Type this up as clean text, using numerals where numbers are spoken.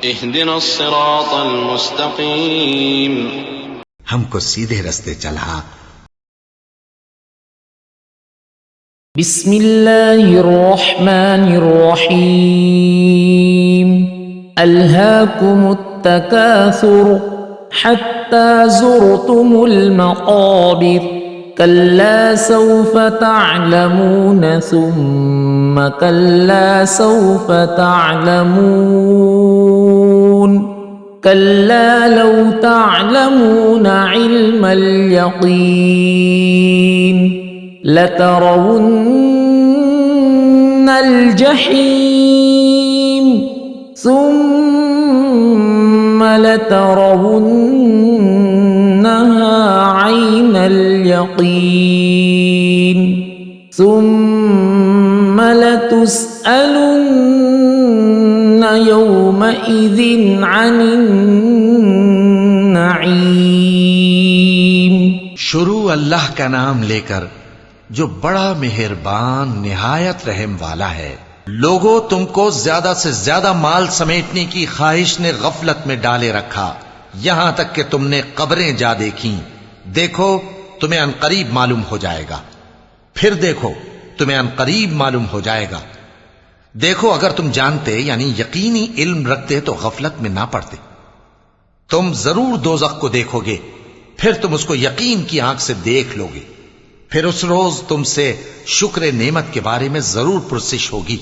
इहदिनस सिरातल मुस्तकीम, हमको सीधे रास्ते चला। बिस्मिल्लाहिर्रहमानिर्रहीम। अल्हाकुमुत तकासुर हत्ता ज़ुरतुमुल मक़ाबिर कल्ला सौफ तअलमून सुम्मा कल्ला सौफ तअलमून कल्ला लौ तअलमून इल्मल यक़ीन लतरवुन्नल जहीम सुम्मा लतरवुन्नहा ऐनल यक़ीन सुम्मा लतुस्अलुन्न यौमइज़िन अनिन नईम। शुरू अल्लाह का नाम लेकर जो बड़ा मेहरबान निहायत रहम वाला है। लोगों, तुमको ज्यादा से ज्यादा माल समेटने की ख्वाहिश ने गफलत में डाले रखा, यहां तक कि तुमने कब्रें जा देखी। देखो तुम्हें अनकरीब मालूम हो जाएगा। फिर देखो तुम्हें अनकरीब मालूम हो जाएगा। देखो अगर तुम जानते यानी यकीनी इल्म रखते तो गफलत में ना पड़ते। तुम जरूर दोज़ख को देखोगे, फिर तुम उसको यकीन की आंख से देख लोगे। फिर उस रोज तुमसे शुक्र नेमत के बारे में जरूर पुरसिश होगी।